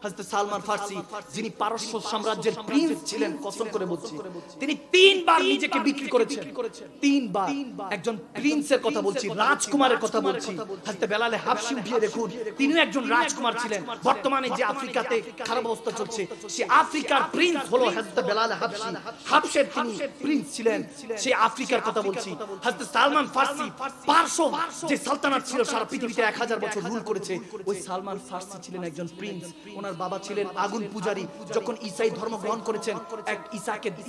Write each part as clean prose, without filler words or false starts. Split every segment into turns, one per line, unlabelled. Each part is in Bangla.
হযরত সালমান ফার্সি যিনি পারস্য সাম্রাজ্যের প্রিন্স ছিলেন, কসম করে বলছি তিনি 3 বার নিজেকে বিক্রি করেছেন। 3 বার। একজন প্রিন্সের কথা বলছি, রাজকুমারের কথা বলছি। হযরত বেলাল হাবশি উঠিয়ে দেখুন, তিনিও একজন রাজকুমার ছিলেন। বর্তমানে যে আফ্রিকাতে খারাপ অবস্থা চলছে, সে আফ্রিকার প্রিন্স হলো হযরত বেলাল হাবশি। হাবশের তিনি প্রিন্স ছিলেন, সেই আফ্রিকার কথা বলছি। হযরত সালমান ফার্সি পারস্য যে সালতানাত ছিল সারা পৃথিবীতে 1000 বছর রুল করেছে, ওই সালমান ফার্সি ছিলেন একজন প্রিন্স। ওনার বাবা ছিলেন আগুন পূজারী। যখন ঈসাই ধর্ম গ্রহণ করেছেন, এক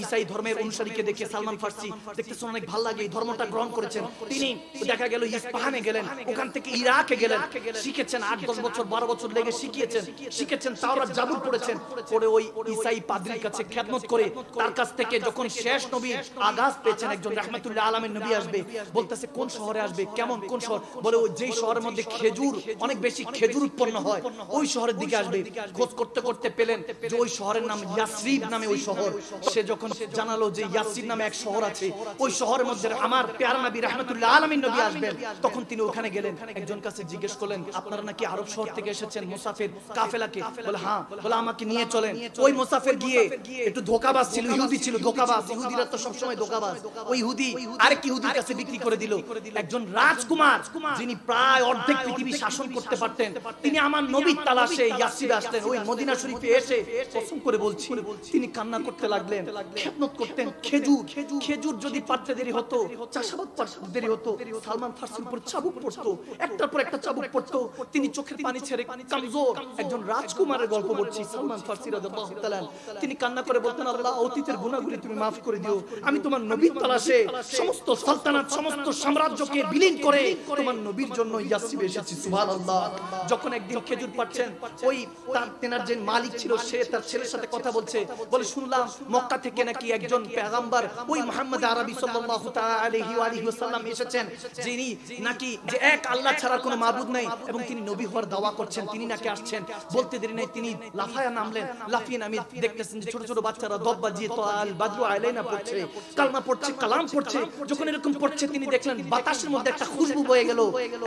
ঈসাই ধর্মের অনুসারীকে দেখে সালমান ফার্সি দেখতেছেন অনেক ভালো লাগে, এই ধর্মটা গ্রহণ করেছেন। তিনি দেখা গেল ইস্পাহানে গেলেন, ওখান থেকে ইরাকে গেলেন, শিখেছেন 8-10 বছর 12 বছর লেগে শিখেছেন তাওরাত জাবুর পড়েছেন। পরে ওই ঈসাই পাদ্রীর কাছে খেদমত করে তার কাছ থেকে যখন শেষ নবী আগাজ পেয়েছেন, একজন রাহমাতুল্লাহ আলামিন নবী আসবে, বলতেছে কোন শহরে আসবে, কেমন কোন শহর, বলে ওই যেই শহরের মধ্যে খেজুর অনেক বেশি খেজুর উৎপন্ন হয় ওই শহরের দিকে আসবে। খোঁজ করতে করতে পেলেন যে ওই শহরের নাম ইয়াসরিব নামে ওই শহর। সে যখন জানালো যে ইয়াসরিব নামে এক শহর আছে, ওই শহরের মধ্যে আমার প্যারা নবী রাহমাতুল্লাহ আলামিন নবী আসবেন, তখন তিনি ওখানে গেলেন। একজন কাছে জিজ্ঞেস করলেন, আপনারা নাকি আরব শহর থেকে এসেছেন মুসাফির কাফেলাকে? বলে হ্যাঁ। বলে আমাকে নিয়ে চলেন। ওই মুসাফির গিয়ে একটু ধোঁকাবাজ ছিল, ইহুদি ছিল, ধোঁকাবাজ। ইহুদিরা তো সবসময় ধোঁকাবাজ। ওই ইহুদি আরেক ইহুদির কাছে বিক্রি করে দিল। একজন রাজকুমার যিনি প্রায় অর্ধেক পৃথিবী শাসন করতে পারতেন, তিনি আমার নবীর তালাশে ইয়াসরিবে আসলেন। ওই মদিনা শরীফে এসে কসম করে বলছি তিনি কান্না করতে লাগলেন, খেদমত করতেন। খেজুর যদি পারতে দেরি হতো, চাষাবাদ পারতে দেরি হতো, সালমান ফার্সির উপর চাবুক পড়তো, একটার পর একটা চাবুক পড়তো। তিনি চোখের পানি ছেড়ে কামজোর একজন রাজকুমারের গল্প বলছি, সালমান ফার্সি রাদিয়াল্লাহু তাআলা। তিনি কান্না করে বলতেন, আল্লাহ অতীতের গুনাহগুলি তুমি মাফ করে দিও, আমি তোমার নবীর তালাশে সমস্ত সালতানাত সমস্ত সাম্রাজ্যকে বিলীন করে তোমার নবীর জন্য ইয়াসরিবে এসেছি। সুবহানাল্লাহ। যখন একদিন খেজুর পাচ্ছেন, ওই তেনার যে মালিক ছিল সে তার ছেলের সাথে কথা বলছে, বলে শুনলাম মক্কা থেকে নাকি একজন পয়গম্বর ওই মুহাম্মদ আরবি সাল্লাল্লাহু তাআলা আলাইহি ওয়া আলিহি ওয়াসাল্লাম এসেছেন, যিনি নাকি যে এক আল্লাহ ছাড়া কোনো মাবুদ নাই এবং তিনি নবী হওয়ার দাওয়া করছেন, তিনি নাকি আসছেন। বলতে দেরি নেই তিনি লাফায়া নামলেন। লাফিয়ে নামি দেখতেছেন যে ছোট ছোট বাচ্চারা দব বাজিয়ে তো আল বাদরু আলাইনা পড়ছে, কালমা পড়ছে, কালাম পড়ছে। যখন এরকম পড়ছে তিনি দেখলেন বাতাসের মধ্যে একটা খুশবু বয়ে গেল।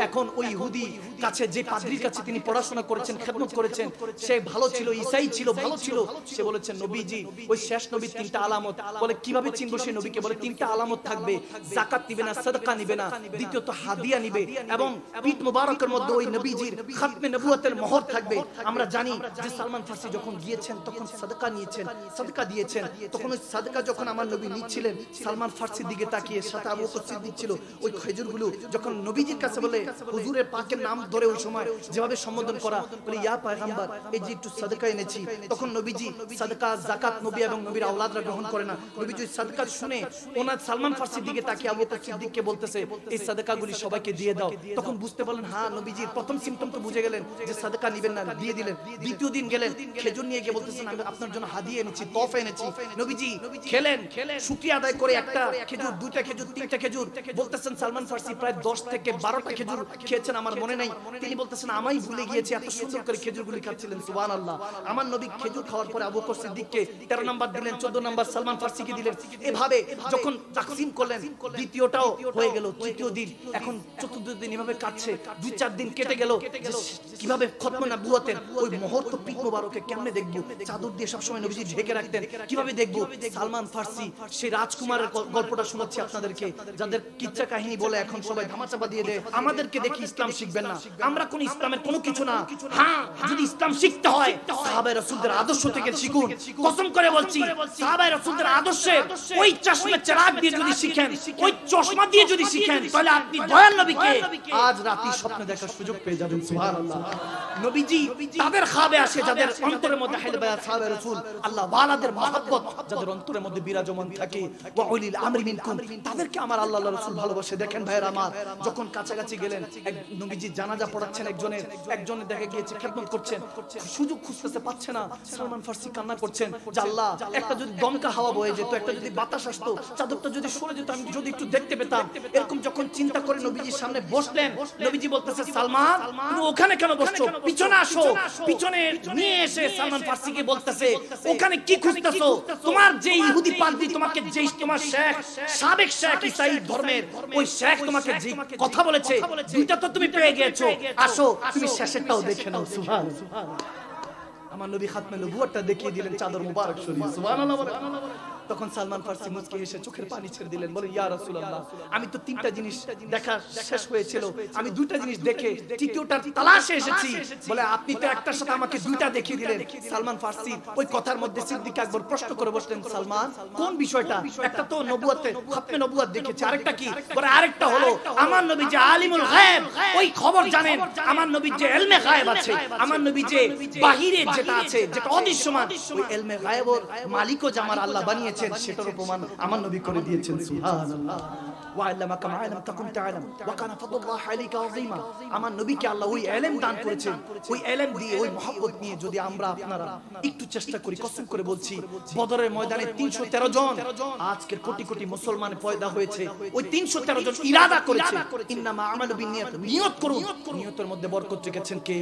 এখন ওই ইহুদি কাছে যে পাদ্রীর কাছে তিনি পড়াশোনা করেছেন, খেদমত করেছেন, সে ভালো ছিল, ঈসাই ছিল, ভালো ছিল। সে বলেছেন নবীজি ওই শেষ নবীর 3টা আলামত। বলে কিভাবে চিনবো সেই নবীকে? বলে 3টা আলামত থাকবে, যাকাত নিবে না, সাদকা নিবে না, দ্বিতীয়ত হাদিয়া নিবে, এবং পিঠ মুবারকের মধ্যে ওই নবীজির খাতমে নবুয়তের মোহর থাকবে। আমরা জানি যে সালমান ফার্সি যখন গিয়েছেন তখন সাদকা নিয়েছেন, সাদকা দিয়েছেন। তখন ওই সাদকা যখন আমার নবী নিচ্ছিলেন, সালমান ফার্সির দিকে তাকিয়ে সাথে আবু বকর সিদ্দিক ছিল, ওই খেজুরগুলো যখন নবীজির কাছে বলে হুজুরের পাকের নাম ধরে ওই সময় যেভাবে সম্বোধন করা, বলে ইয়া পয়গম্বর এই যে একটু সাদকা এনেছি, তখন নবীজি সাদকা যাকাত নবী এবং নবীর আওলাদরা গ্রহণ করে না। নবীজি সাদকা শুনে ওনার সালমান ফার্সির দিকে তাকিয়ে আবু বকর সিদ্দিককে বলতেছে এই সাদকাগুলি সবাইকে দিয়ে দাও। তখন বুঝতে পারলেন হ্যাঁ নবীজির প্রথম সিম্পটম তো বুঝে গেলেন যে সাদকা নিবেন না, দিয়ে দিলেন। দ্বিতীয় দিন গেলেন, খেজুর নিয়ে গিয়ে বলতেছেন আমি আপনার জন্য হাদিয়া এনেছি, তোহফা এনেছি। নবীজি খেলেন, শুকরিয়া আদায় করে একটা খেজুর, 2টা খেজুর, 3টা খেজুর। বলতেছেন সালমান ফার্সি প্রায় 10 থেকে 12টা খেজুর খেয়েছেন, আমার মনে নাই। তিনি বলতেছেন আমাই ভুলে গিয়েছি, এত সুন্দর করে খেজুরগুলি খাচ্ছিলেন। সুবহানাল্লাহ। আমার নবী খেজুর খাওয়ার পরে আবু বকর সিদ্দিককে 13 নাম্বার দিলেন, 14 নাম্বার সালমান ফার্সিকে দিলেন। এভাবে যখন তাকসিম করলেন, দ্বিতীয়টাও হয়ে গেল, তৃতীয় দিন, এখন চতুর্থ দিন এভাবে কাটছে। 2-4 দিন কেটে গেল। কিভাবে খতম নবুয়তের ওই মুহূর্ত পিঠ মুবারকে কেমনে দেখবো? চাদর দিয়ে সবসময় নবীজি ঢেকে রাখতেন, কিভাবে দেখবো? সালমান ফার্সি সেই রাজকুমারের গল্পটা শোনাচ্ছি আপনাদেরকে, যাদের কিচ্ছা কাহিনী বলে এখন সবাই ধামাচাপা দিয়ে দেয়। আমাদেরকে দেখি ইসলাম শিখবেন না, আমরা কোন ইসলামের কোনো কিছু না। হ্যাঁ যদি ইসলাম শিখতে হয় সাহাবায়ে রাসূলদের আদর্শ থেকে শিখুন। কসম করে বলছি সাহাবায়ে রাসূলদের আদর্শে ওই চশমা চেরাগ দিয়ে যদি শিখেন, ওই চশমা দিয়ে যদি শিখেন, তাহলে আপনি দয়াল নবীকে আজ রাতে স্বপ্নে দেখার সুযোগ পেয়ে যাবেন। সুবহানাল্লাহ। নবীজি তাদের খাবে আসে যাদের অন্তরের মধ্যে হেলবায়া সাহাবায়ে রাসূল আল্লাহ ওয়ালাদের মহব্বত যাদের অন্তরের মধ্যে বিরাজমান থাকে, ওয়া উলিল আমরি মিনকুম, তাদেরকে আমার আল্লাহর রাসূল ভালোবাসে। দেখেন ভাইরা আমার, যখন কাছাকাছি গেলেন, এক নবীজি জানাজা পড়াচ্ছেন, একজনের দেখা গিয়েছে খেদমত করছেন, সুযোগ খুঁজতেছে পাচ্ছে না। সালমান ফার্সি কান্না করছেন যে আল্লাহ একটা যদি দমকা হাওয়া বয়ে যেত, একটা যদি বাতাস আসতো, চাদরটা যদি সরে যেত, আমি যদি একটু দেখতে পেতাম। এরকম যখন চিন্তা করে নবীজির সামনে বসলেন, নবীজি বলতেছে সালমান তুমি ওখানে কেন বসছো? পিছনে আসো। পিছনে নিয়ে এসে সালমান ফার্সিকে বলতেছে ওখানে কি খুঁজতেছো? তোমার যে ইহুদি পাদ্রী তোমাকে, যেই তোমার শেখ, সাবেক শেখ ঈসাই ধর্মের ওই শেখ তোমাকে যে কথা বলেছে, দুইটা তো তুমি পেয়ে গিয়েছো, আসো তুমি শেষেরটাও দেখে নাও। সুবহানাল্লাহ। আমার নবী খাতমে নবুয়তটা দেখিয়ে দিলেন চাদর মুবারক শরীফ, সুবহানাল্লাহ বলেন। তখন সালমান ফারসি মুচকি হেসে চোখের পানি ছেড়ে দিলেন, বলে ইয়া রাসূলুল্লাহ, আমি তো তিনটা জিনিস দেখা শেষ হয়েছিল, আমি দুইটা জিনিস দেখে তৃতীয়টার তালাশে এসেছি। বলে আপনি তো একটার সাথে আমাকে দুইটা দেখিয়ে দিলেন। সালমান ফারসি ওই কথার মধ্যে সিদ্দিক আকবর প্রশ্ন করে বসলেন, সালমান কোন বিষয়টা? একটা তো নবুয়তে খাতমে নবুয়ত দেখেছি, আরেকটা কি? বলে আরেকটা হলো আমার নবী যে আলিমুল গায়ব, ওই খবর জানেন। আমার নবী যে ইলমে গায়ব আছে, আমার নবী যে বাহিরে যেটা আছে, যেটা অদৃশ্যমান, ওই ইলমে গায়বের মালিকও যে আমার আল্লাহ বানিয়েছেন, সেটার প্রমাণ আমার নবী করে দিয়েছেন। সুবহানাল্লাহ। ওয়া'আল্লামাকা মা লাম তাকুন তা'লাম ওয়া কানা ফাদলুল্লাহি আলাইকা আযীমা। আমার নবীকে আল্লাহ ওই ইলম দান করেছেন। ওই ইলম দিয়ে, ওই মহব্বত নিয়ে যদি আমরা আপনারা একটু চেষ্টা করি, কসম করে বলছি, বদরের ময়দানে 313 জন, আজকের কোটি কোটি মুসলমান পয়দা হয়েছে, ওই 313 জন ইরাদা করেছে, ইন্নামা আমালু বিনিয়াত, নিয়ত করুন। নিয়তের মধ্যে বরকত রেখেছেন কে?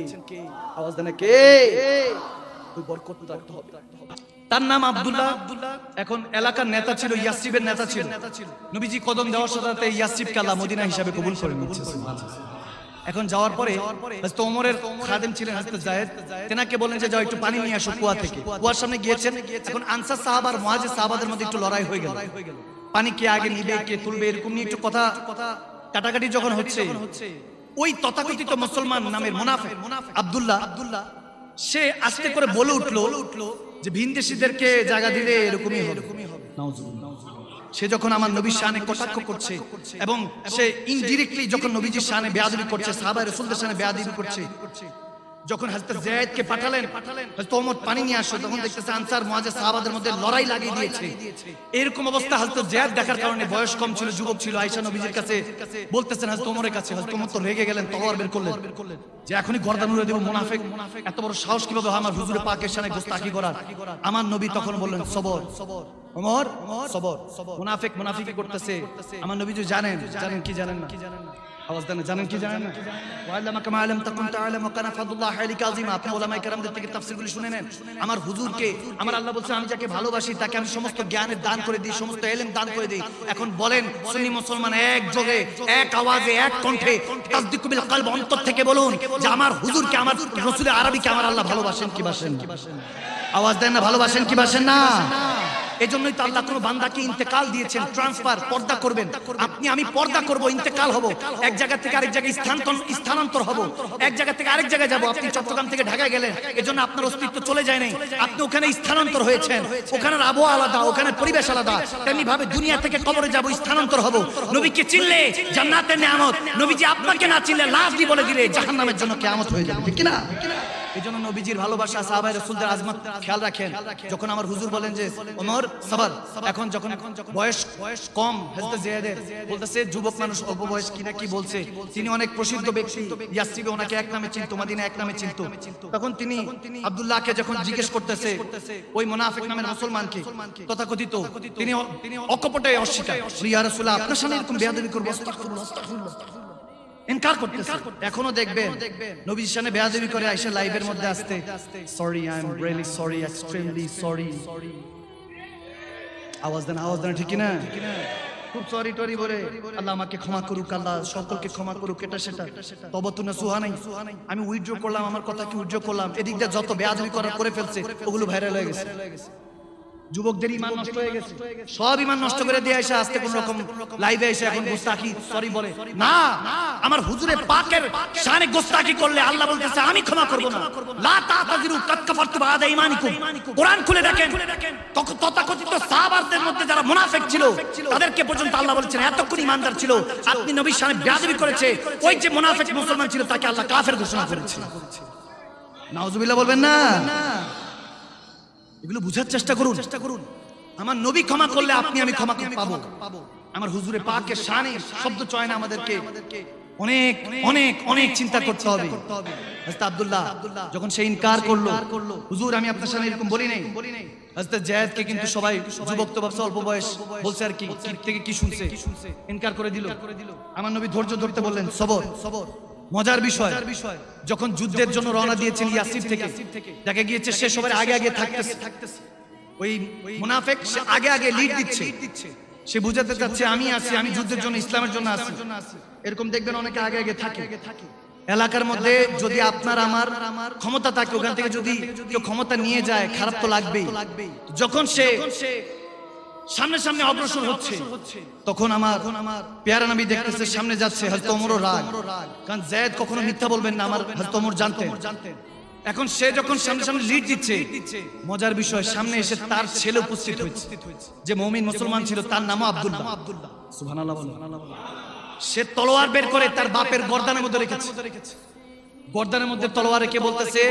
আওয়াজ দেন কে? ওই বরকত রাখতে হবে। তার নাম আব্দুল্লাহ। এখন এলাকার নেতা ছিল, ইয়াসরিবের নেতা ছিল। নবীজি কদম দেওয়ার সাথে ইয়াসরিবকে আল্লাহ মদিনা হিসাবে কবুল করে নিচ্ছে। এখন যাওয়ার পরে হযরত ওমরের খাদেম ছিলেন হযরত যায়েদ, তেনাকে বলেন যে যাও একটু পানি নিয়ে আসো কুয়া থেকে। কুয়ার সামনে গিয়েছেন। এখন আনসার সাহাবা আর মুহাজির সাহাবাদের মধ্যে একটু লড়াই হয়ে গেল, পানি কে আগে নিবে, কে তুলবে, এরকম নিয়ে একটু কথা কাটাকাটি যখন হচ্ছে, ওই তথাকথিত মুসলমান নামের মুনাফিক আব্দুল্লাহ, সে আস্তে করে বলে উঠলো যে ভিনদেশীদেরকে জায়গা দিলে এরকমই হবে। সে যখন আমার নবীর শানে কটাক্ষ করছে এবং সে ইনডিরেক্টলি যখন নবীজির শানে বেয়াদবি করছে, সাহাবা রাসূলদের শানে বেয়াদবি করছে, যখন হযরত যায়েদকে পাঠালেন হযরত ওমর পানি নিয়ে আসো, তখন দেখতেছে আনসার মুহাজির সাহাবাদের মধ্যে লড়াই লাগিয়ে দিয়েছে। এরকম অবস্থা হযরত যায়েদ দেখার কারণে, বয়স কম ছিল, যুবক ছিল, আয়েশা নবীজির কাছে বলতেছেন হযরত ওমরের কাছে। হযরত ওমর তো রেগে গেলেন, তলোয়ার বের করলেন যে এখনই গর্দান উড়িয়ে দেব। মুনাফিক, এত বড় সাহস কিভাবে হয় আমার হুজুরে পাকের শানে গোস্তাকি করার? আমার নবী তখন বললেন সবর ওমর, সবর। মুনাফিক মুনাফিকি করতেছে। আমার নবী যে জানেন কি জানেন না? আওয়াজ দেন, জানেন কি জানেন না? ওয়া'আল্লামাকা মা লাম তাকুন তা'লাম ওয়া কানা ফাদলুল্লাহি আলাইকা আযীমা। আপনি উলামায়ে কেরামদের থেকে তাফসীরগুলি শুনে নেন। আমার হুজুরকে আমার আল্লাহ বলছেন, আমি যাকে ভালোবাসি তাকে আমি সমস্ত জ্ঞানের দান করে দিই, সমস্ত ইলম দান করে দিই। এখন বলেন সুন্নি মুসলমান এক যোগে, এক আওয়াজে, এক কণ্ঠে তাসদিকু বিল কলব, অন্তর থেকে বলুন যে আমার হুজুরকে, আমার রাসূলের আরবিকে আমার আল্লাহ ভালোবাসেন কি বাসেন না? আওয়াজ দেন না, ভালোবাসেন কি বাসেন না? এজন্যই তো আল্লাহ কোনো বান্দাকে ইন্তেকাল দিয়েছেন, ট্রান্সফার, পর্দা করবেন। আপনি আমি পর্দা করব, ইন্তেকাল হব, এক জায়গা থেকে আরেক জায়গায় স্থানান্তর হব, এক জায়গা থেকে আরেক জায়গায় যাব। আপনি চট্টগ্রাম থেকে ঢাকায় গেলেন, এজন্য আপনার অস্তিত্ব চলে যায় নাই, আপনি ওখানে স্থানান্তর হয়েছেন। ওখানের আবহাওয়া আলাদা, ওখানে পরিবেশ আলাদা। তেমনি ভাবে দুনিয়া থেকে কবরে যাব, স্থানান্তর হব। নবীকে চিনলে জান্নাতের নিয়ামত, নবীজি আপনাকে না চিনলে লাশ দিয়ে বলে দিলে জাহান্নামের জন্য কিয়ামত হয়ে যাবে, ঠিক কি না? এজন্য নবীজির ভালোবাসা, সাহাবায়ে রাসূলদের আজমত খেয়াল রাখেন। যখন আমার হুজুর বলেন যে ওমর সবর, এখন যখন বয়স কম হযরত যায়েদের, বলতেছে যুবক মানুষ, অল্প বয়স কিনা কি বলছে, তিনি অনেক প্রসিদ্ধ ব্যক্তি, ইয়াসরিবে ওনাকে এক নামে চিনতো, মদিনা এক নামে চিনতো। তখন তিনি আব্দুল্লাহকে যখন জিজ্ঞেস করতেছে ওই মুনাফিক নামের মুসলমানকে তথাকথিত, তিনি অকপটে অস্বীকার, ইয়া রাসূলুল্লাহ আপনার সামনে এরকম বেয়াদবি করব, আস্তাগফিরুল্লাহ আস্তাগফিরুল্লাহ, ইনকার করতেছে। এখনো দেখবেন নবীর সামনে বেয়াদবি করে আয়েশা লাইভের মধ্যে আসতে, sorry I am really sorry, extremely sorry. আওয়াজ দেন, ঠিক না? খুব সরি টরি বলে আল্লাহ আমাকে ক্ষমা করুক, আল্লাহ সকলকে ক্ষমা করুক, এটা সেটা। তওবাতুন নাসুহা নাই, আমি উইথড্র করলাম, আমার কথা কি উইথড্র করলাম। এদিক দিয়ে যত বেয়াদবি করে ফেলছে ওগুলো ভাইরাল হয়ে গেছে। যুবকদের ইমান নষ্ট হয়ে গেছে, সব ইমান নষ্ট করে দিয়ে এসে আস্তে কোন রকম লাইভে এসে এখন গোস্তাকি সরি বলে না। আমার হুজুরে পাকের শানে গোস্তাকি করলে আল্লাহ বলতেছে আমি ক্ষমা করব না। লা তাতাজিরু কাদ কাফারতু বাদা ঈমানিকুম। কোরআন খুলে দেখেন, তথাকথিত সাহাবাদের মধ্যে যারা মুনাফিক ছিল তাদেরকে পর্যন্ত আল্লাহ বলেছেন এতক্ষণ ঈমানদার ছিল, আপনি নবীর শানে বেয়াদবি করেছে, ওই যে মুনাফিক মুসলমান ছিল তাকে আল্লাহ কাফের ঘোষণা করেছে। নাউজুবিল্লাহ বলবেন না? এগুলো বুঝার চেষ্টা করুন। আমার নবী ক্ষমা করলে আপনি আমি ক্ষমা পাবো। আমার হুজুরে পাকের শানে শব্দ চয়না আমাদেরকে অনেক অনেক অনেক চিন্তা করতে হবে। হযরত আব্দুল্লাহ যখন সে ইনকার করলো, হুজুর আমি আপনার সামনে এরকম বলি নাই। হযরত যায়েদকে কিন্তু সবাই যুবক তো ভাবছে, অল্প বয়স, বলছে আর কি থেকে কি শুনছে, ইনকার করে দিল। আমার নবী ধৈর্য ধরতে বললেন, সবর। মজার বিষয়, যখন যুদ্ধের জন্য রওনা দিয়েছেন ইয়াসরিব থেকে, দেখা গিয়েছে সে সবার আগে আগে থাকতেছে। ওই মুনাফিক সে আগে লিড দিচ্ছে, সে বুঝাতে চাচ্ছে আমি আছি, আমি যুদ্ধের জন্য, ইসলামের জন্য আছি। এরকম দেখবেন অনেকে আগে থাকে। এলাকার মধ্যে যদি আপনার আমার ক্ষমতা থাকে, ওখান থেকে যদি কেউ ক্ষমতা নিয়ে যায় খারাপ তো লাগবেই। যখন সে সামনে সামনে অগ্রসর হচ্ছে তখন আমার পেয়ারা নবী দেখতেছে সামনে যাচ্ছে, হযরত ওমরও রাগ, কারণ যায়েদ কখনো মিথ্যা বলবেন না, আমার হযরত ওমর জানতেন। এখন সে যখন সামনে সামনে লিড দিচ্ছে, মজার বিষয় সামনে এসে তার ছেলে উপস্থিত হয়েছে, যে মুমিন মুসলমান ছিল, তার নামও আব্দুল্লাহ। সুবহানাল্লাহ। সে তলোয়ার বের করে তার বাপের গর্দানের মধ্যে রেখেছে। গর্দানের মধ্যে তলোয়ার রেখে বলতেছে,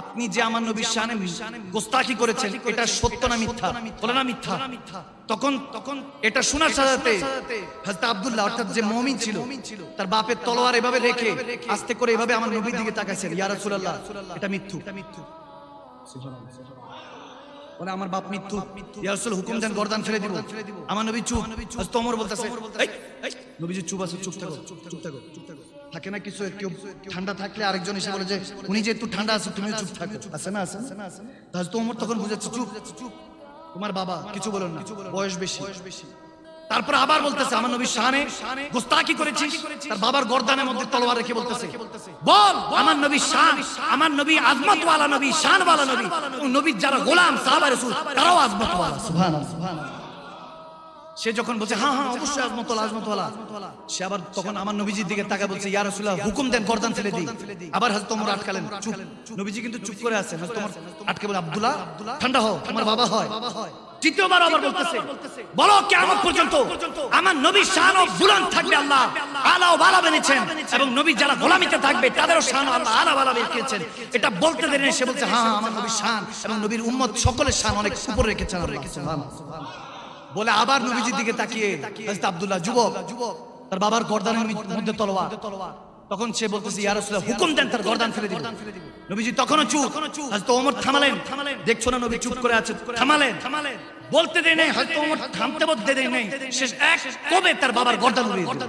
আপনি যে আমার নবীর শানে গোস্তাখি করেছেন, এটা সত্য না মিথ্যা? বলে না মিথ্যা। তখন এটা শোনার সাথে হযরত আব্দুল্লাহ অর্থাৎ যে মুমিন ছিল, তার বাপের তলোয়ার এভাবে রেখে আস্তে করে এভাবে আমার নবীর দিকে তাকাইছেন, ইয়া রাসূলুল্লাহ এটা মিথ্যু। বলে আমার বাপ মিথ্যু, ইয়া রাসূল হুকুম দেন গর্দান ফেলে দিব। আমার নবী চুপ। হযরত ওমর বলতেছে, এই নবীজি চুপ আছে, চুপ থাকো, চুপ থাকো। থাকে না কিছু, কেউ ঠান্ডা থাকলে আরেকজন এসে বলে যে উনি যে একটু ঠান্ডা আছে তুমিও চুপ থাকো, আছে না? হযরত ওমর তখন বুঝাচ্ছে, চুপ, তোমার বাবা কিছু বলেন না, বয়স বেশি। তারপর আবার বলতেছে, আমার নবীর শানে গোস্তাখি করেছিস, তার বাবার গর্দানের মধ্যে তলোয়ার রেখে বলতেছে, বল আমার নবীর শান, আমার নবী আজমত ওয়ালা নবী, শান ওয়ালা নবী, নবীর যারা গোলাম সাহাবা রাসূল তারাও আজমত ওয়ালা। সুবহানাল্লাহ। সে যখন বলছে হ্যাঁ অবশ্যই আজমত ওয়ালা, সে আবার তখন আমার নবীজির দিকে তাকা বলছে, ইয়া রাসূলুল্লাহ হুকুম দেন গর্দান ফেলে দিই। আবার হযরত ওমর আটকালেন, চুপ। নবীজি কিন্তু চুপ করে আছেন। হযরত ওমর আটকে বলে, আব্দুল্লাহ ঠান্ডা হও, তোমার বাবা হয়। তৃতীয়বার আবার বলতেছে, বলো কিয়ামত পর্যন্ত আমার নবীর শান ও বুলন্দ থাকবে, আল্লাহ আলা ও বালা বানিয়েছেন, এবং নবীর যারা গোলামিতে থাকবে তাদেরও শান আল্লাহ আলা বালা রেখেছেন। এটা বলতে দেরি নেই, সে বলছে হ্যাঁ আমার নবীর শান এবং নবীর উম্মত সকলের শান অনেক উপরে রেখেছেন আল্লাহ। সুবহানাল্লাহ। বলে আবার নবীজির দিকে তাকিয়ে হযরত আব্দুল্লাহ যুবক, তার বাবার গর্দানের মধ্যে তলোয়ার। তখন সে বলতেছে, ইয়া রাসূলুল্লাহ হুকুম দেন তার গর্দান ফেলে দিব। নবীজি তখনও চুপ। হযরত ওমর থামালেন, দেখছো না নবী চুপ করে আছে, থামালেন। বলতে দেয় নাই, হযরত ওমর থামতে বলতে দেয় নাই, শেষ এক কোবে তার বাবার গর্দান উড়িয়ে দিল।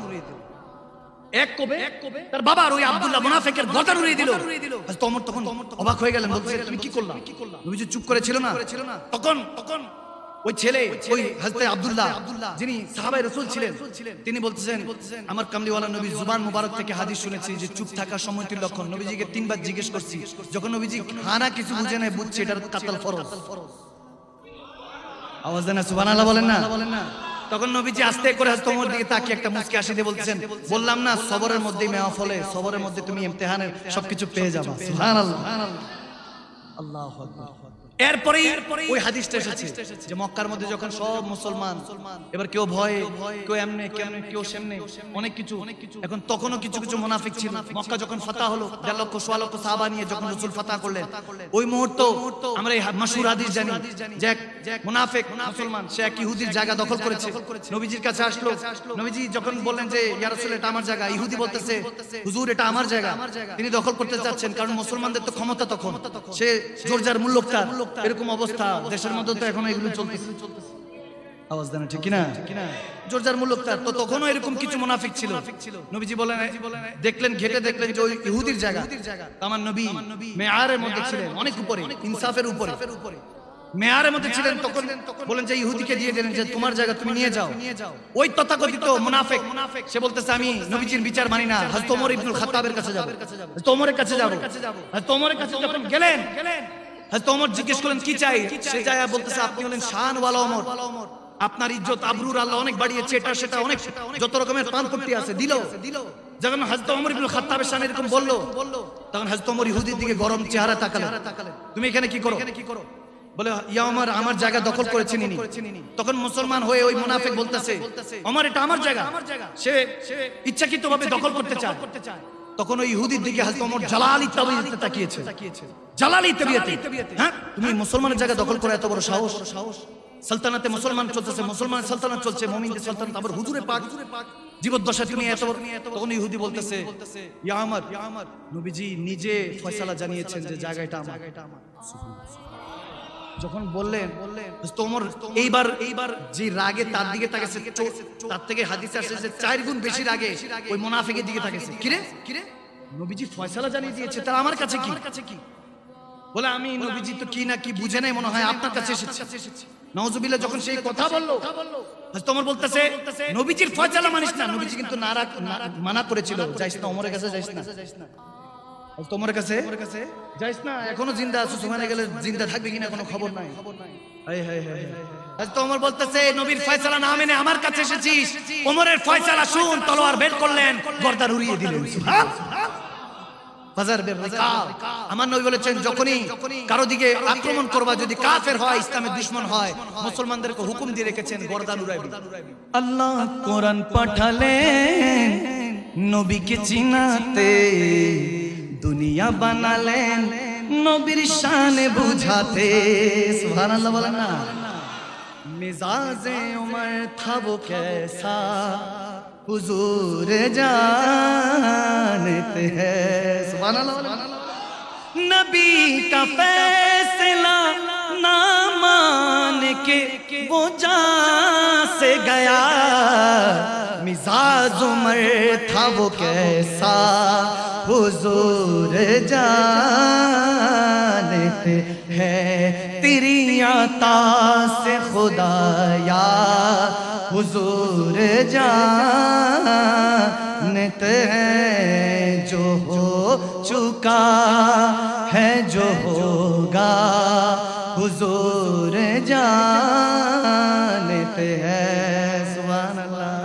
এক কোবে তার বাবার ওই আব্দুল্লাহ মুনাফিকের গর্দান উড়িয়ে দিল। হযরত ওমর তখন অবাক হয়ে গেলেন, বলছে তুমি কি করলা? নবীজি চুপ করে ছিল না। তখন ওই ছেলে, ওই হযরত আব্দুল্লাহ যিনি সাহাবায়ে রাসূল ছিলেন, তিনি বলতেছেন, আমার কামলিওয়ালা নবী জুবান মুবারক থেকে হাদিস শুনেছি যে চুপ থাকা সম্মতির লক্ষণ। নবীজিকে 3 বার জিজ্ঞেস করছি, যখন নবীজি খানা কিছু বুঝে না, বুঝছে এটা কাতাল ফরজ। আওয়াজ দেন না, সুবহানাল্লাহ বলেন না। তখন নবীজি আস্তে করে হযরত ওমর দিকে তাকিয়ে একটা মুস্কি হাসি দিয়ে বলছেন, বললাম না সবরের মধ্যেই মেওয়া ফলে, সবরের মধ্যে তুমি ইমতিহানের সবকিছু পেয়ে যাবে। সুবহানাল্লাহ, আল্লাহু আকবার। এরপরে ওই হাদিসটা এসেছে যে মক্কার মধ্যে যখন সব মুসলমান, এবার কেউ ভয়ে, কেউ এমনে, কেউ সেমনে, অনেক কিছু। এখন তখনও কিছু মুনাফিক ছিল। মক্কা যখন ফাতাহ হলো, 1.5 লক্ষ 1.5 লক্ষ সাহাবা নিয়ে যখন রাসূল ফাতাহ করলেন, ওই মুহূর্ত আমরা এই মাশহুর হাদিস জানি যে এক মুনাফিক মুসলমান সে এক ইহুদির জায়গা দখল করেছে। নবীজির কাছে আসলো। নবীজি যখন বললেন যে ইয়া রাসূল এটা আমার জায়গা, ইহুদি বলতেছে হুজুর এটা আমার জায়গা। তিনি দখল করতে চাচ্ছেন, কারণ মুসলমানদের তো ক্ষমতা তখন, সে জোরজার মুল্লুকতার, এরকম অবস্থা দেশের মধ্যে তো এখন এগুলো চলতেছে। আওয়াজ দেন ঠিক কিনা? জোরজার মুল্লুকতার তো তখনও এরকম কিছু মুনাফিক ছিল। নবীজি বলেন, দেখলেন ঘেটে দেখলেন যে ওই ইহুদির জায়গা। আমার নবী মেয়ারের মধ্যে ছিলেন, অনেক উপরে, ইনসাফের উপরে মেয়ারের মধ্যে ছিলেন। তখন বলেন যে ইহুদিকে দিয়ে দিলেন যে তোমার জায়গা তুমি নিয়ে যাও। ওই তথাকথিত মুনাফিক সে বলতেছে আমি নবীজির বিচার মানি না, হযরত ওমর ইবনুল খাত্তাবের কাছে যাব, হযরত ওমরের কাছে যাব। হযরত ওমরের কাছে যখন গেলেন, হযরত ওমর জিজ্ঞেস করলেন কি চাই? সে যায় বলতেছে আপনি হলেন শান ওয়ালা ওমর, আপনার ইজ্জত আবরুর আল্লাহ অনেক বাড়িয়েছে, এটা সেটা অনেক যত রকমের পানপট্টি আছে দিল। যখন হযরত ওমর ইবনুল খাত্তাবের শান এরকম বললো, তখন হযরত ওমর ইহুদির দিকে গরম চেহারা তাকালেন, তুমি এখানে কি করো? বলে ইয়া ওমর আমার জায়গা দখল করেছেন ইনি। তখন মুসলমান হয়ে ওই মুনাফিক বলতেছে ওমর এটা আমার জায়গা, সে ইচ্ছাকৃতভাবে দখল করতে চায়। তখন ওই ইহুদির দিকে হযরত ওমর জালালি তাবিয়াতে তাকিয়েছে, জালালি তাবিয়াতে। হ্যাঁ তুমি মুসলমানের জায়গা দখল করে এত বড় সাহস? সালতানাতে মুসলমান চলতেছে, মুসলমানের সালতানাত চলছে, মুমিনদের সালতানাত, আবার হুজুরে পাক জীবদ্দশা তুমি এত বড়। তখন ইহুদি বলতেছে ইয়া ওমর নবীজি নিজে ফয়সালা জানিয়েছেন যে জায়গাটা আমার। যখন বললেন ওমর এইবার যে রাগে তার দিকে তাকাইছে, তার থেকে হাদিসে আসছে যে 4 গুণ বেশি রাগে ওই মুনাফিকের দিকে তাকাইছে। কিরে নবীজি ফয়সালা জানিয়ে দিয়েছে, তার আমার কাছে কি? বলে আমি নবীজি তো কি না কি বুঝে নাই, মনে হয় আপনার কাছে এসেছে। নাউজুবিল্লাহ যখন সেই কথা বললো, হযরত ওমর বলতেছে নবীজির ফয়সালা মানিস না। নবীজি কিন্তু মানা করেছিল, যাইস না ওমরের কাছে, যাইস না তোমার কাছে যাইস না, এখনো জিন্দা আছো, ওখানে গেলে জিন্দা থাকবে কিনা কোনো খবর নাই। হযরত ওমর বলতেছে নবীর ফয়সালা না মেনে আমার কাছে এসেছিস, ওমরের ফয়সালা শুন। তলোয়ার বের করলেন, গর্দান উড়িয়ে দিলেন। আমার নবী বলেছেন যখনই কারো দিকে আক্রমণ করবা, যদি কাফের হয়, ইসলামের দুশমন হয়, মুসলমানদেরকে হুকুম দিয়ে রেখেছেন গর্দান উড়াইবি।
আল্লাহ কোরআন পাঠালেন নবীকে চিনাতে, দুনিয়া বানালেন নবীর শানে বুঝাতে। সুবহানাল্লাহ বলেন না। মিজাজে উমর था वो कैसा हुजूर जानते हैं। सुबहानल्लाह। नबी का फैसला ना मान के वो जान से गया, मिजाज उमर था वो कैसा हुजूर जानते हैं, तेरी आता से खुदाया हुजूर जानते हैं, जो हो चुका है जो होगा हुजूर जानते हैं। सुभान अल्लाह।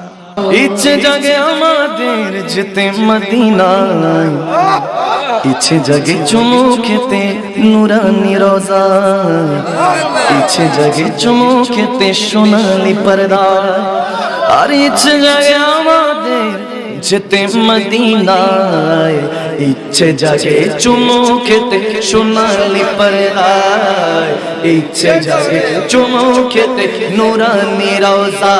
इच्छे जगे আমাদের যেতে মদিনায়, ইচ্ছে জাগে চুমু খেতে নুরানি রোজা, ইচ্ছে জাগে চুমু খেতে সোনালি পর্দা, আর ইচ্ছে জাগে আমাদের যেতে মদিনায়, ইচ্ছে জাগে চুমু খেতে সোনালি পর্দায়, ইচ্ছে জাগে চুমু খেতে নুরানি রোজা,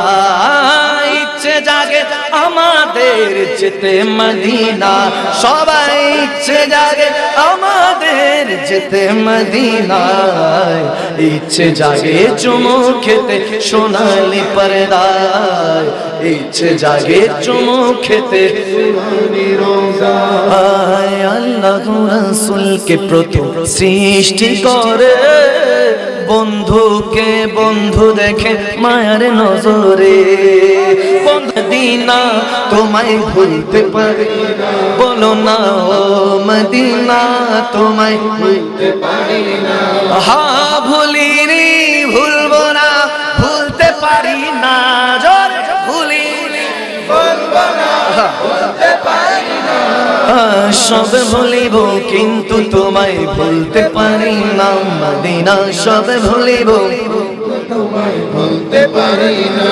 ইচ্ছে জাগে আমাদের যেতে মদিনা, সবাই ইচ্ছে জাগে আমাদের যেতে মদিনায়, ইচ্ছে জাগে চুমু খেতে সোনালি পর্দায়, ইচ্ছে জাগে চুমু খেতে সোনালি রোজায়। আল্লাহ রাসূলকে প্রথম সৃষ্টি করে, বন্ধুকে বন্ধু দেখে মায়ার নজরে, মদিনা তোমায় ভুলতে পারি না, বলো না ও মদিনা তোমায় ভুলতে পারি না। হ্যাঁ ভুলিনি ভুলবো না, ভুলতে পারি না, জোরে ভুলিনি ভুলবো না, ভুলতে পারি না। সব ভুলিব কিন্তু তোমায় ভুলতে পারি না, মদিনা সব ভুলিব তোমায় ভুলতে পারি না।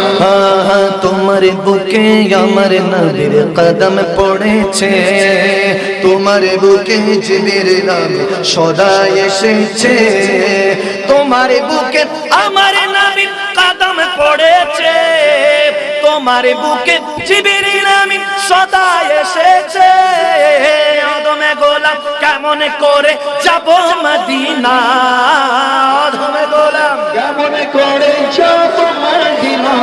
তোমার বুকে আমার নবীর কদম পড়েছে, তোমার বুকে জিবরিল নাম সদা এসেছে, তোমার বুকে আমার নবীর কদম পড়েছে, তোমার বুকে জিবরিল নাম সদা এসেছে। আদমে গোলাম কেমন করে যাব মদিনা, আদমে গোলাম কেমন করে যাব মদিনা,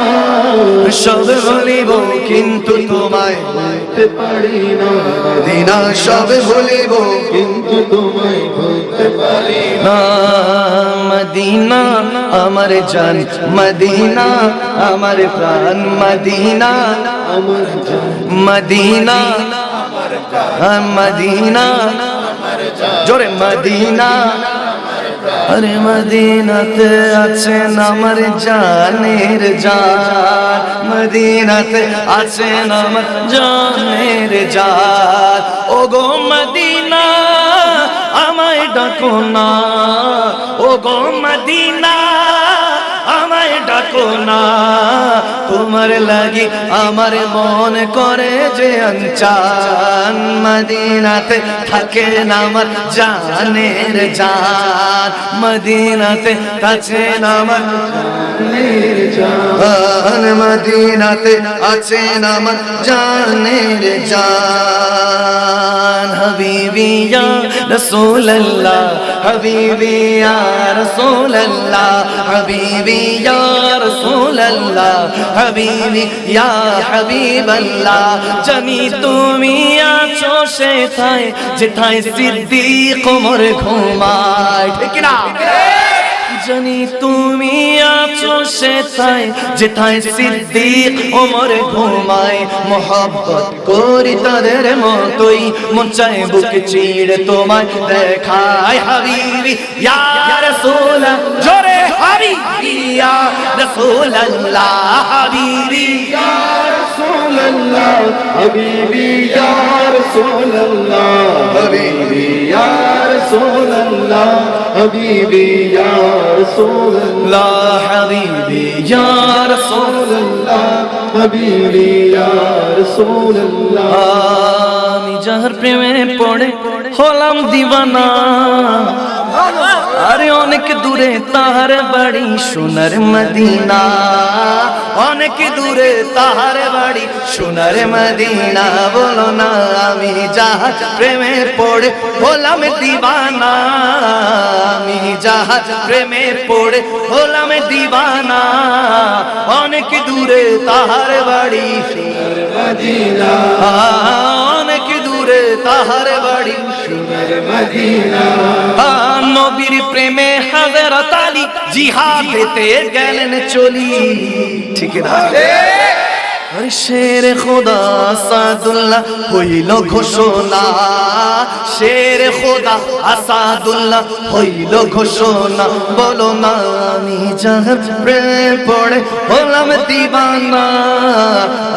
সব ভুলিব কিন্তু তোমায় ভুলতে পারি না, মদিনা সব ভুলিব কিন্তু তোমায় ভুলতে পারি না। মদিনা আমার জান, মদিনা আমার প্রাণ, মদিনা আমার জান, মদিনা আমার প্রাণ, মদিনা আমার জান, জোরে মদিনা। আরে মদিনাতে আছেন আমার জানের জান, মদিনাতে আছেন আমার জানের জান। ও গো মদিনা আমায় ডাকো না, ও গো মদিনা আমায় ডাকো না, তোমার লাগি আমার মন করে যে আনচান, মদিনাতে থাকেন আমার জানের জান, মদিনাতে থাকেন আমার জানের জান, মদিনাতে আছেন আমার জানের জান। হাবিবি ইয়া রাসূলুল্লাহ, হাবিবি ইয়া রাসূলুল্লাহ, হাবিবি ইয়া রাসূলুল্লাহ হাবিবি ইয়া হাবিবাল্লাহ জানি তুমি আছো সেথায় যেথায় সিদ্দিক ওমর ঘুমায় ঠিক না জানি তুমি আছো সেথায় যেথায় সিদ্দিক ওমর ঘুমায় মোহব্বত করি তাদের মতোই মন চায় বুক চিড়ে তোমায় দেখায় হাবিবি ইয়া রাসূলুল্লাহ জোরে হাবিবি ইয়া রাসূলুল্লাহ হাবিবি ইয়া রাসূলুল্লাহ হাবিবি ইয়া রাসূলুল্লাহ হাবিবি ইয়া রাসূলুল্লাহ হাবিবি ইয়া রাসূলুল্লাহ হাবিবি ইয়া রাসূলুল্লাহ হাবিবি ইয়া রাসূলুল্লাহ আমি যার প্রেমে পড়ে হলাম দিওয়ানা আরে অনেক দূরে তাহার বাড়ি সোনার মদিনা অনেক দূরে তাহার বাড়ি সোনার মদিনা বলো না আমি যাহার প্রেমে পড়ে হলাম দিওয়ানা আমি যাহার প্রেমে পড়ে হলাম দিওয়ানা অনেক দূরে তাহার বাড়ি সোনার মদিনা অনেক দূরে তাহার বাড়ি সোনার মদিনা নবীর প্রেমে হযরত আলী জিহাদেতে গেলেন চলি ঠিক না আরে শের খোদা আসাদুল্লাহ হইল ঘোষণা শের খোদা আসাদুল্লাহ হইল ঘোষণা বলো না আমি যাহার প্রেমে পড়ে হলাম দিওয়ানা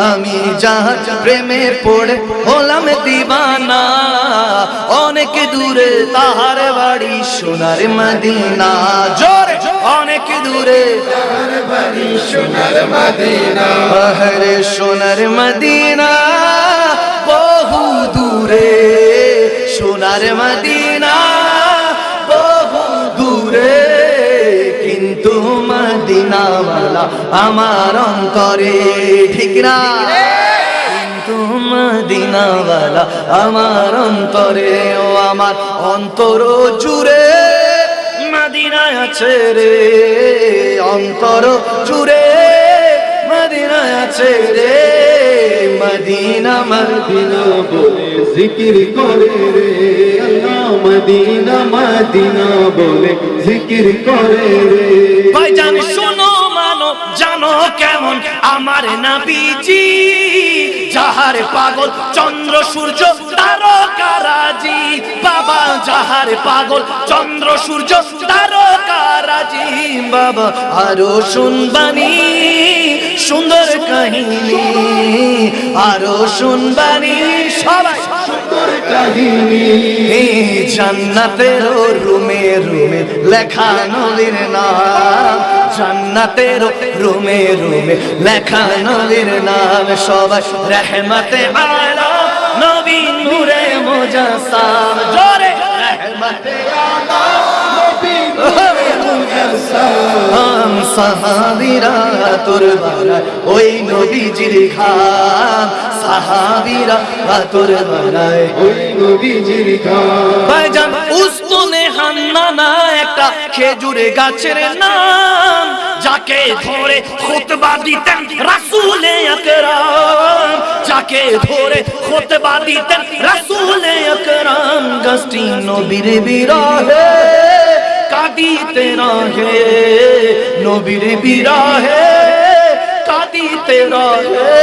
আমি যাহার প্রেমে পড়ে হলাম দিওয়ানা অনেক দূরে তাহার বাড়ি সোনার মদিনা জোরে অনেক দূরে তাহার বাড়ি সোনার মদিনা আরে সোনার মদিনা বহু দূরে সোনার মদিনা বহু দূরে কিন্তু মদিনাওয়ালা আমার অন্তরে ঠিক না কিন্তু মদিনাওয়ালা আমার অন্তরে ও আমার অন্তর জুড়ে মদিনা আছে রে অন্তর জুড়ে মদিনা আছে রে মদিনা মদিনা বলে জিকির করে রে আল্লাহ মদিনা মদিনা বলে জিকির করে রে ভাইজান শোনো মানো জানো কেমন আমার নবীজি যাহার পাগল চন্দ্র সূর্য তারকারাজি বাবা যাহার পাগল চন্দ্র সূর্য তারকারাজি বাবা আরো শুনবানি সুন্দর কাহিনী আরো শুনবানি সবাই সুন্দর কাহিনী জান্নাতের রুমে রুমে লেখা নবীর নাম জান্নাতের রুমে রুমে লেখা নবীর নাম সবাই রহমতে আলাম নবী নূরে মুজাসসাম জোরে রহমতে আলাম নবী নূরে মুজাসসাম সাহাবীরা তোর বারায় ওই নবীজির খাম সাহাবীরা তোর বারায় ওই নবীজির খাম ভাইজান উস্তুনে হান্নানা একটা খেজুর গাছের নাম যাকে ধরে খুতবা দিতেন রাসূলে আকরাম যাকে ধরে খুতবা দিতেন রাসূলে আকরাম গাছটি নবীর বিরহে কাঁদিতে রহে নবীর বিরহে কাঁদিতে রহে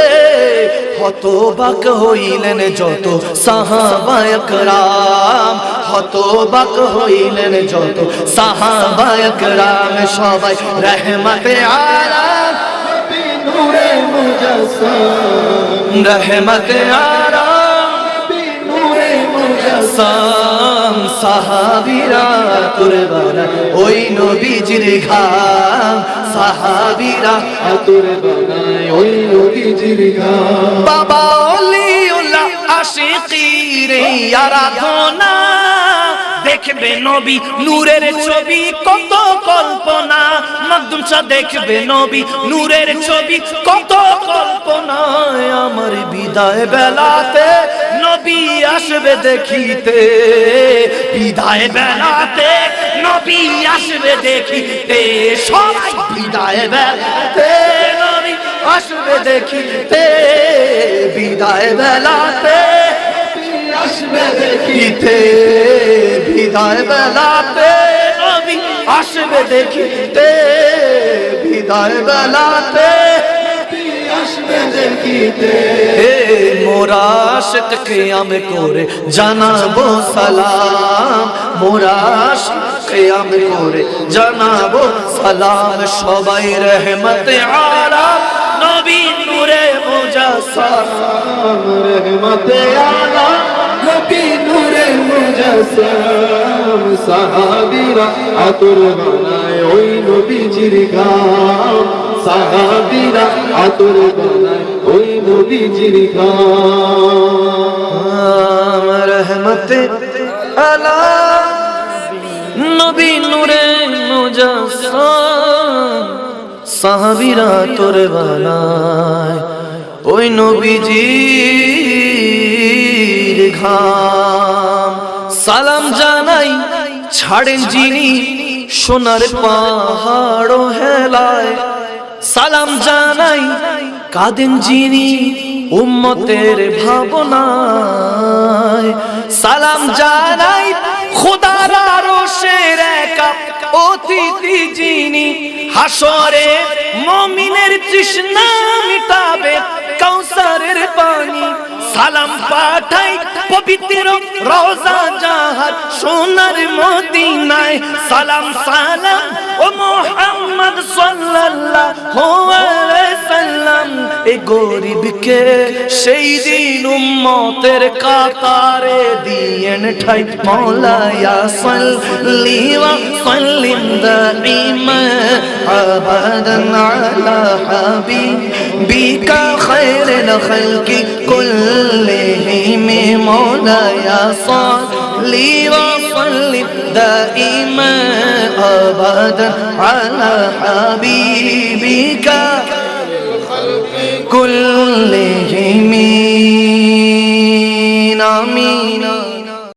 হতবাক হইলেন যত সাহাবায়ে কেরাম হতবাক হইলেন যত সাহাবায়ে কেরাম সবাই রহমতে আলাম নবী নূরে মুজাসসাম রহমতে আলাম নবী নূরে মুজাসসাম সাহাবীরা তোর বানায় ওই নবীজির ঘাম সাহাবীরা তোর বানায় ওই নবীজির ঘাম বাবা ওলিউল্লাহ আশিকিরে আরাধনা দেখবে নবী নূরের ছবি কত কল্পনা মখদুম শাহ দেখবে নবী নূরের ছবি কত কল্পনায় আমার বিদায় বেলাতে নবী আসবে দেখিতে বিদায় বেলাতে নবী আসবে দেখিতে সবাই বিদায় বেলাতে নবী আসবে দেখিতে বিদায় বেলাতে আসবে দেখিতে বিদায় বেলাতে নবী আসবে দেখিতে বিদায় বেলাতে আসবে দেখিতে মোরা আশিক কিয়াম করে জানাবো সালাম মোরা আশিক কিয়াম করে জানাবো সালাম সবাই রহমতে আলাম নবী নূরে মুজাসসাম
রহমতে আলাম নবী নূরে মুজাসসাম সাহাবীরা আতর বানায় ওই নবীজির গাম সাহাবীরা আতর বানায় ওই নবীজির গাম
রহমতে আলাম নবী নূরে মুজাসসাম সাহাবীরা তোর বানায় ওই নবীজির ঘাম সালাম জানাই ছাড়েন যিনি সোনার পাহাড় হেলায় সালাম জানাই কাঁদেন যিনি উম্মতের ভাবনায় সালাম জানাই খোদার আরশের একা অতিথি যিনি হাসরে মুমিনের তৃষ্ণা মিটাবে কাউসারের পানি সালাম পাঠাই পবিত্র রওজা জাহার সোনার মদিনায় সালাম সালাম ও মুহাম্মদ সাল্লাল্লাহু আলাইহি সাল্লাম এই গরিবকে সেই দিন উম্মতের কাতারে দিয়েন ঠাই মওলা ইয়া সাল্লি ওয়া সাল্লিম দাইমা আবাদান আলা হাবিবিকা খায়রুল খালকি কুল্লিহিম মওলা ইয়া সাল্লি ওয়া সাল্লিম দাইমা আবাদান আলা হাবিবিকা কুল্লিহিম